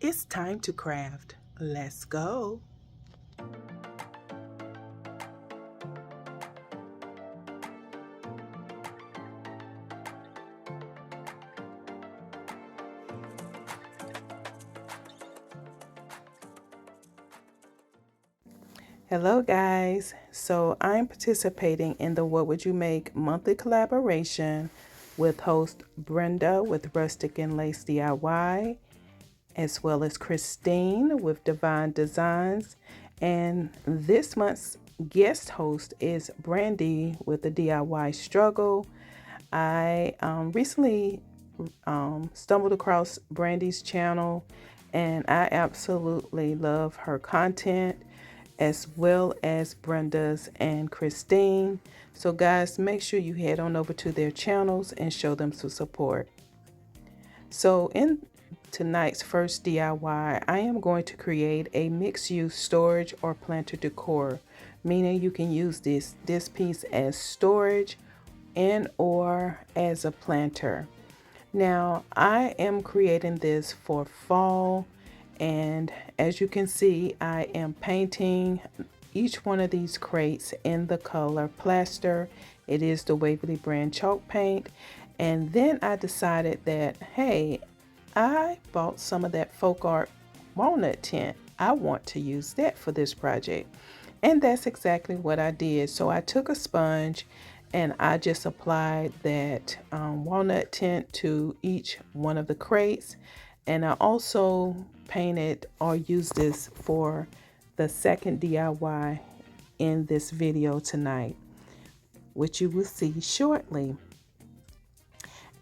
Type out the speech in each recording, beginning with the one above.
It's time to craft. Let's go. Hello guys. So I'm participating in the What Would You Make monthly collaboration with host Brenda with Rustic and Lace DIY, as well as Christine with Designz. And this month's guest host is Brandi with the DIY Struggle. I recently stumbled across Brandi's channel and I absolutely love her content as well as Brenda's and Christine. So guys, make sure you head on over to their channels and show them some support. So in tonight's first DIY, I am going to create a mixed-use storage or planter decor, meaning you can use this piece as storage and or as a planter. Now I am creating this for fall, and as you can see, I am painting each one of these crates in the color plaster. It is the Wwym brand chalk paint. And then I decided that, hey, I bought some of that folk art walnut tint. I want to use that for this project. And that's exactly what I did. So I took a sponge and I just applied that walnut tint to each one of the crates. And I also painted or used this for the second DIY in this video tonight, which you will see shortly.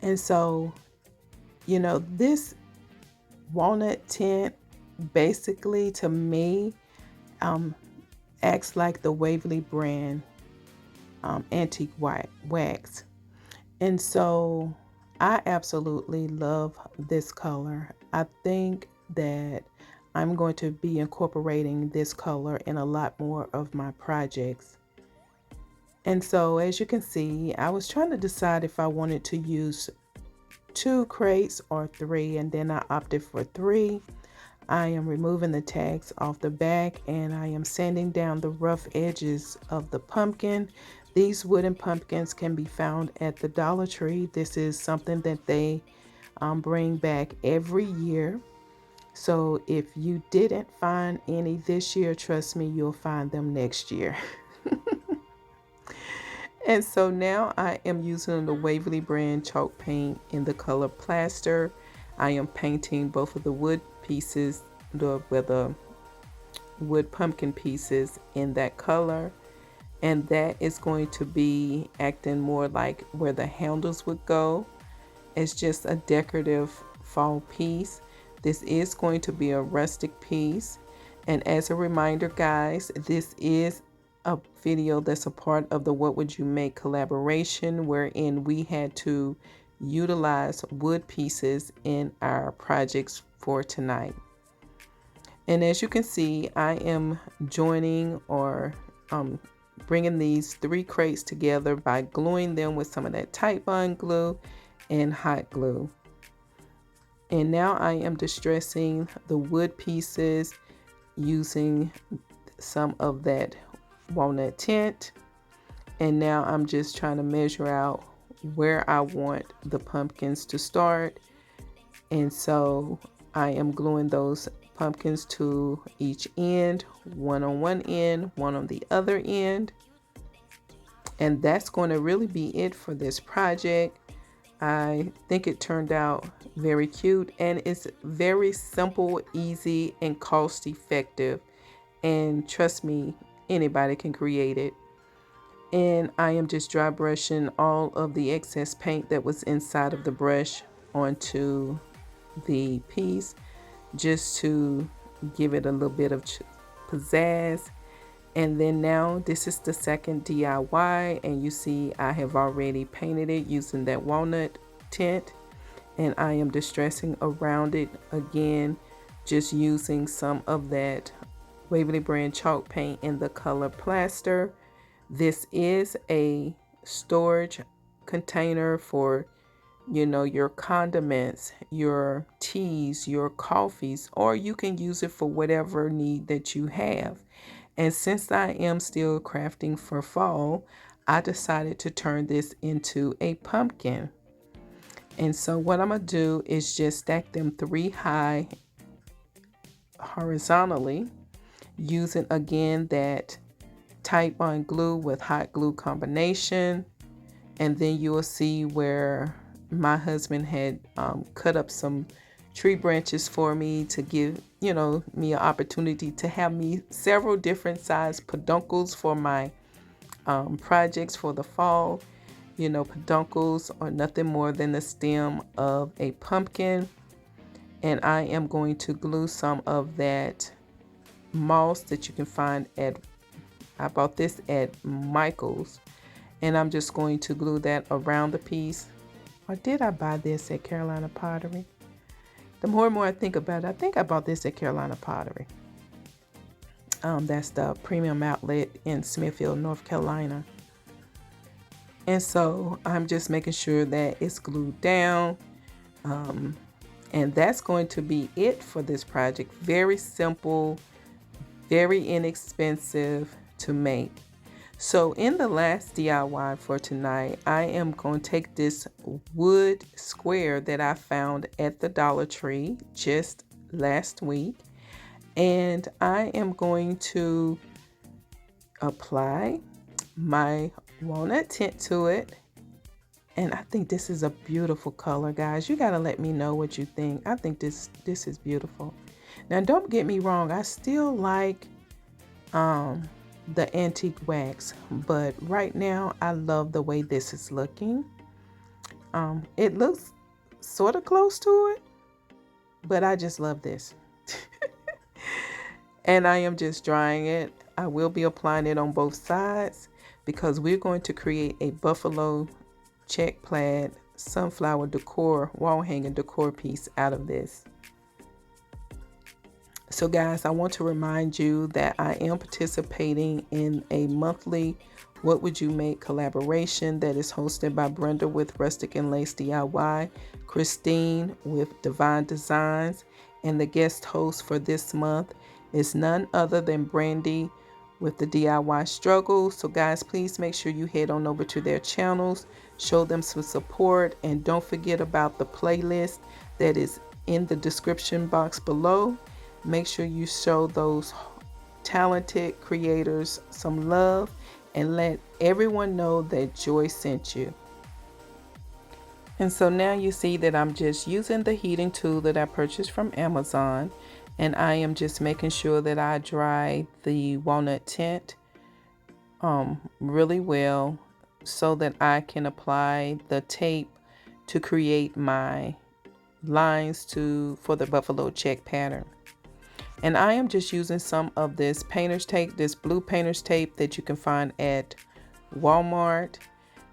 And so, you know, this walnut tint basically to me acts like the Wwym brand antique white wax. And so I absolutely love this color. I think that I'm going to be incorporating this color in a lot more of my projects. And so as you can see, I was trying to decide if I wanted to use 2 crates or 3, and then I opted for 3. I am removing the tags off the back and I am sanding down the rough edges of the pumpkin. These wooden pumpkins can be found at the Dollar Tree. This is something that they bring back every year. So if you didn't find any this year, trust me, you'll find them next year. And so now I am using the Wwym brand chalk paint in the color plaster. I am painting both of the wood pieces, the wood pumpkin pieces in that color. And that is going to be acting more like where the handles would go. It's just a decorative fall piece. This is going to be a rustic piece. And as a reminder, guys, this is a video that's a part of the What Would You Make collaboration, wherein we had to utilize wood pieces in our projects for tonight. And as you can see, I am joining or bringing these 3 crates together by gluing them with some of that Tite Bond glue and hot glue. And now I am distressing the wood pieces using some of that walnut tint. And now I'm just trying to measure out where I want the pumpkins to start. And so I am gluing those pumpkins to each end, one on one end, one on the other end. And that's going to really be it for this project. I think it turned out very cute, and it's very simple, easy, and cost effective. And trust me, anybody can create it. And I am just dry brushing all of the excess paint that was inside of the brush onto the piece, just to give it a little bit of pizzazz. And then now this is the second DIY, and you see I have already painted it using that walnut tint, and I am distressing around it again, just using some of that Wwym brand chalk paint in the color plaster. This is a storage container for your condiments, your teas, your coffees, or you can use it for whatever need that you have. And since I am still crafting for fall, I decided to turn this into a pumpkin. And so what I'm going to do is just stack them 3 high horizontally, using again that tight bond glue with hot glue combination. And then you will see where my husband had cut up some tree branches for me to give me an opportunity to have me several different size peduncles for my projects for the fall. Peduncles are nothing more than the stem of a pumpkin, and I am going to glue some of that moss that you can find at, I bought this at Michael's, and I'm just going to glue that around the piece. Or did I buy this at Carolina Pottery? The more and more I think about it, I think I bought this at Carolina Pottery. That's the premium outlet in Smithfield, North Carolina. And so I'm just making sure that it's glued down. And that's going to be it for this project. Very simple, very inexpensive to make. So in the last DIY for tonight, I am going to take this wood square that I found at the Dollar Tree just last week, and I am going to apply my walnut tint to it. And I think this is a beautiful color, guys. You got to let me know what you think. I think this is beautiful. Now, don't get me wrong. I still like the antique wax, but right now I love the way this is looking. It looks sort of close to it, but I just love this. And I am just drying it. I will be applying it on both sides because we're going to create a buffalo check plaid sunflower decor, wall hanging decor piece out of this. So guys, I want to remind you that I am participating in a monthly What Would You Make collaboration that is hosted by Brenda with Rustic and Lace DIY, Christine with Designz, and the guest host for this month is none other than Brandi with the DIY struggle. So guys, please make sure you head on over to their channels, show them some support, and don't forget about the playlist that is in the description box below. Make sure you show those talented creators some love and let everyone know that Joy sent you. And so now you see that I'm just using the heating tool that I purchased from Amazon, and I am just making sure that I dry the walnut tint really well so that I can apply the tape to create my lines for the buffalo check pattern. And I am just using some of this painter's tape, this blue painter's tape that you can find at Walmart.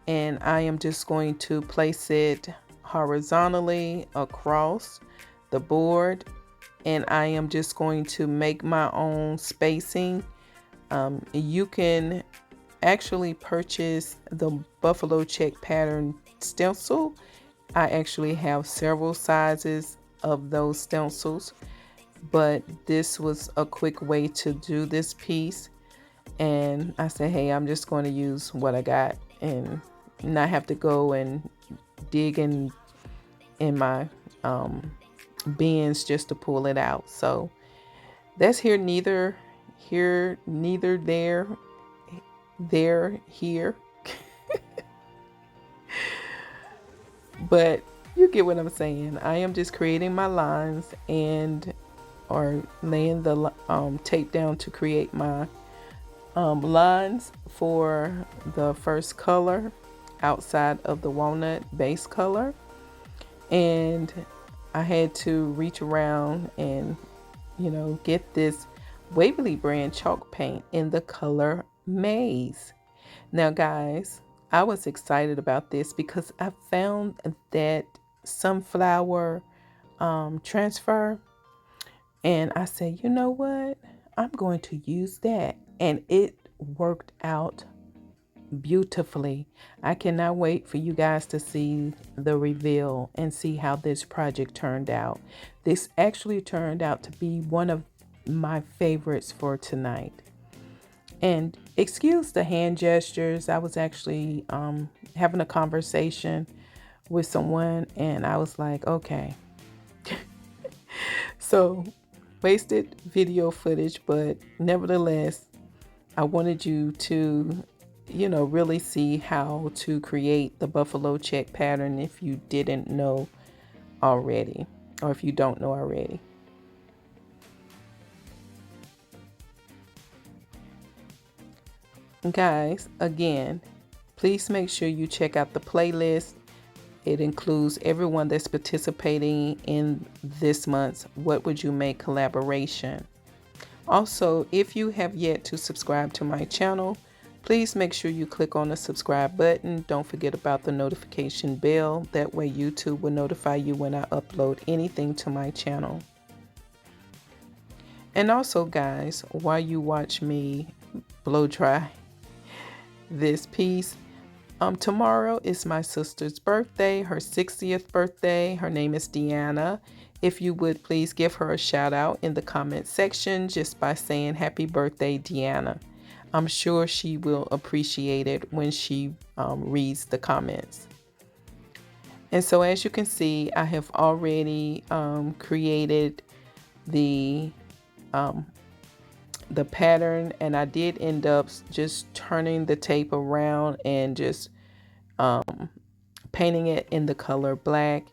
And I am just going to place it horizontally across the board. And I am just going to make my own spacing. You can actually purchase the buffalo check pattern stencil. I actually have several sizes of those stencils, but this was a quick way to do this piece. And I said, hey, I'm just going to use what I got and not have to go and dig in my bins just to pull it out. So that's neither here, here. But you get what I'm saying. I am just creating my lines or laying the tape down to create my lines for the first color outside of the walnut base color. And I had to reach around and get this Wwym brand chalk paint in the color Maze. Now guys, I was excited about this because I found that sunflower transfer, and I said, you know what, I'm going to use that, and it worked out beautifully. I cannot wait for you guys to see the reveal and see how this project turned out. This actually turned out to be one of my favorites for tonight. And excuse the hand gestures. I was actually having a conversation with someone, and I was like, okay. So, wasted video footage, but nevertheless, I wanted you to, really see how to create the buffalo check pattern if you didn't know already, or if you don't know already. Guys, again, please make sure you check out the playlist. It includes everyone that's participating in this month's What Would You Make collaboration. Also, if you have yet to subscribe to my channel, please make sure you click on the subscribe button. Don't forget about the notification bell. That way YouTube will notify you when I upload anything to my channel. And also, guys, while you watch me blow dry this piece, tomorrow is my sister's birthday, her 60th birthday. Her name is Deanna. If you would please give her a shout out in the comment section just by saying happy birthday, Deanna. I'm sure she will appreciate it when she reads the comments. And so as you can see, I have already created the pattern, and I did end up just turning the tape around and just painting it in the color black.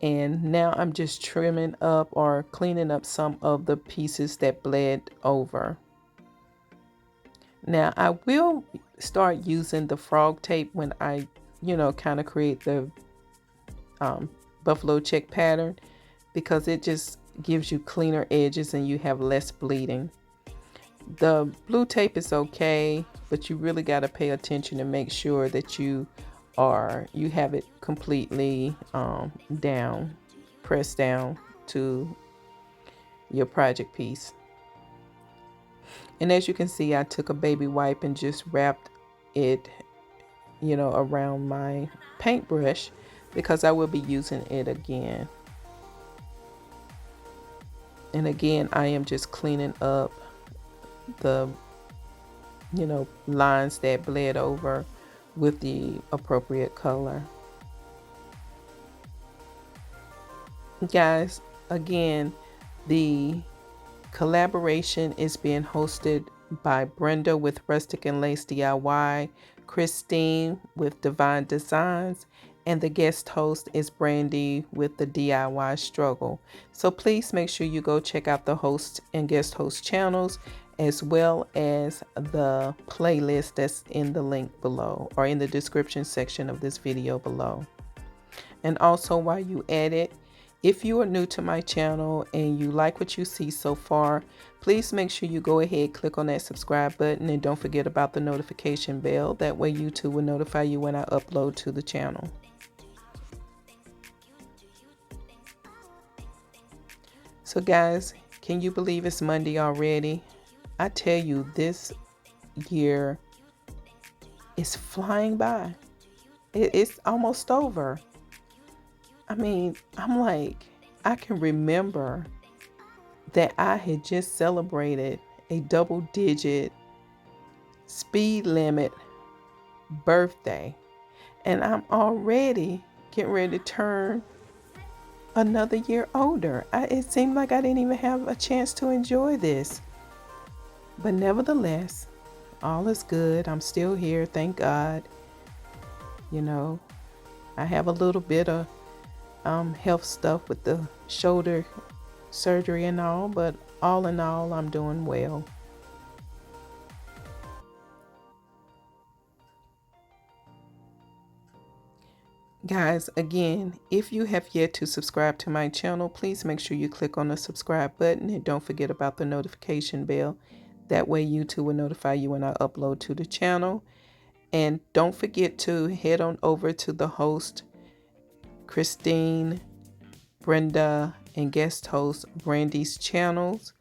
And now I'm just trimming up or cleaning up some of the pieces that bled over. Now I will start using the frog tape when I, kind of create the buffalo check pattern, because it just gives you cleaner edges and you have less bleeding. The blue tape is okay, but you really got to pay attention and make sure that you have it completely down, pressed down to your project piece. And as you can see, I took a baby wipe and just wrapped it, around my paintbrush, because I will be using it again. And again, I am just cleaning up the, lines that bled over with the appropriate color. Guys, again, the collaboration is being hosted by Brenda with Rustic and Lace DIY, Christine with Divine Designs, and the guest host is Brandi with the DIY Struggle. So please make sure you go check out the host and guest host channels, as well as the playlist that's in the link below, or in the description section of this video below. And also, while you edit, if you are new to my channel and you like what you see so far, please make sure you go ahead, click on that subscribe button, and don't forget about the notification bell. That way YouTube will notify you when I upload to the channel. So guys, can you believe it's Monday already? I tell you, this year is flying by. It's almost over. I mean, I'm like, I can remember that I had just celebrated a double-digit speed limit birthday, and I'm already getting ready to turn another year older. It seemed like I didn't even have a chance to enjoy this. But nevertheless, all is good. I'm still here, thank God. I have a little bit of health stuff with the shoulder surgery and all, but all in all, I'm doing well. Guys, again, if you have yet to subscribe to my channel, please make sure you click on the subscribe button, and don't forget about the notification bell. That way YouTube will notify you when I upload to the channel. And don't forget to head on over to the host, Christine, Brenda, and guest host Brandi's channels,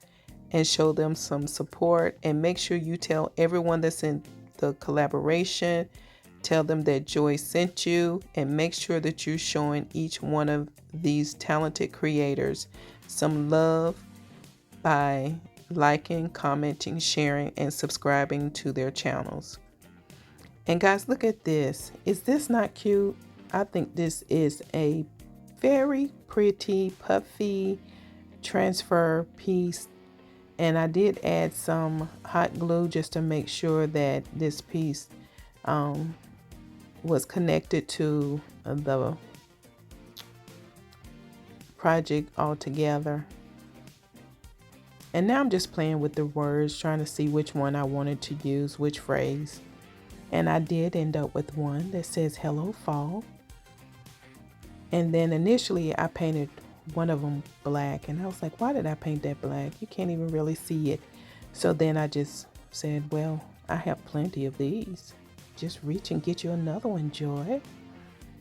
and show them some support. And make sure you tell everyone that's in the collaboration. Tell them that Joy sent you, and make sure that you're showing each one of these talented creators some love by liking, commenting, sharing, and subscribing to their channels. And guys, look at this. Is this not cute? I think this is a very pretty puffy transfer piece. And I did add some hot glue just to make sure that this piece was connected to the project altogether. And now I'm just playing with the words, trying to see which one I wanted to use, which phrase. And I did end up with one that says "Hello Fall." And then initially I painted one of them black, and I was like, why did I paint that black? You can't even really see it. So then I just said, well, I have plenty of these. Just reach and get you another one, Joy.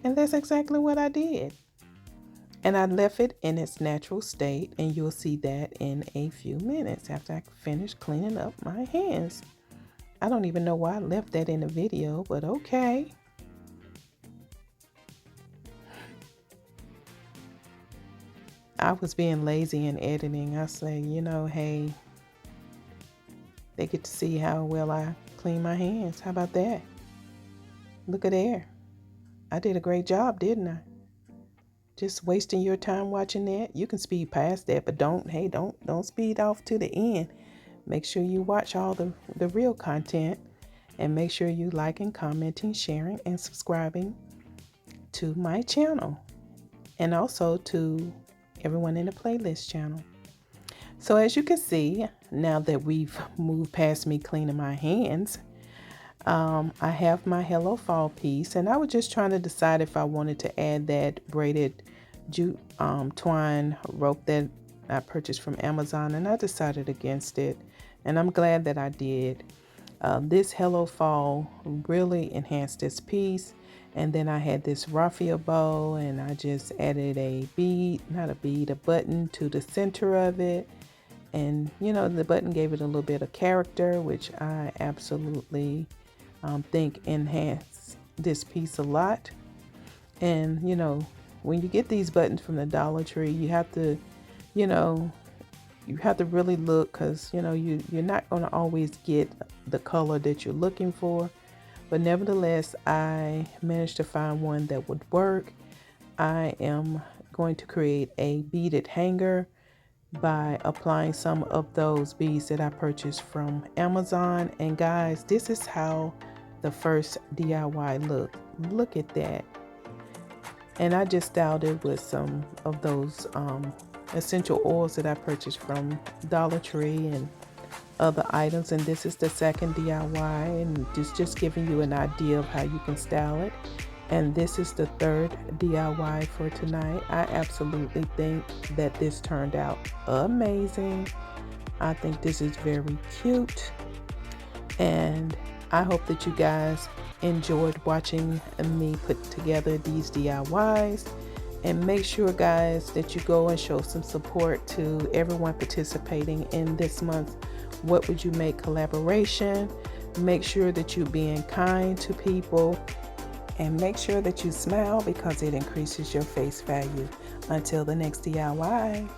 And that's exactly what I did. And I left it in its natural state, and you'll see that in a few minutes after I finish cleaning up my hands. I don't even know why I left that in the video, but okay. I was being lazy in editing. I say, you know, hey, they get to see how well I clean my hands. How about that? Look at there. I did a great job, didn't I? Just wasting your time watching that. You can speed past that, but don't speed off to the end. Make sure you watch all the real content, and make sure you liking, commenting, sharing, and subscribing to my channel, and also to everyone in the playlist channel. So as you can see, now that we've moved past me cleaning my hands, I have my Hello Fall piece, and I was just trying to decide if I wanted to add that braided jute twine rope that I purchased from Amazon, and I decided against it, and I'm glad that I did. This Hello Fall really enhanced this piece. And then I had this raffia bow, and I just added a button to the center of it. And you know, the button gave it a little bit of character, which I absolutely think enhanced this piece a lot. And you know, when you get these buttons from the Dollar Tree, you have to, you know, really look, because you know, you're not going to always get the color that you're looking for. But nevertheless, I managed to find one that would work. I am going to create a beaded hanger by applying some of those beads that I purchased from Amazon. And guys, this is how the first DIY looked. Look at that. And I just styled it with some of those essential oils that I purchased from Dollar Tree and other items. And this is the second DIY, and just giving you an idea of how you can style it. And this is the third DIY for tonight. I absolutely think that this turned out amazing. I think this is very cute, and I hope that you guys enjoyed watching me put together these DIYs. And make sure, guys, that you go and show some support to everyone participating in this month's What Would You Make collaboration. Make sure that you're being kind to people, and make sure that you smile, because it increases your face value. Until the next DIY.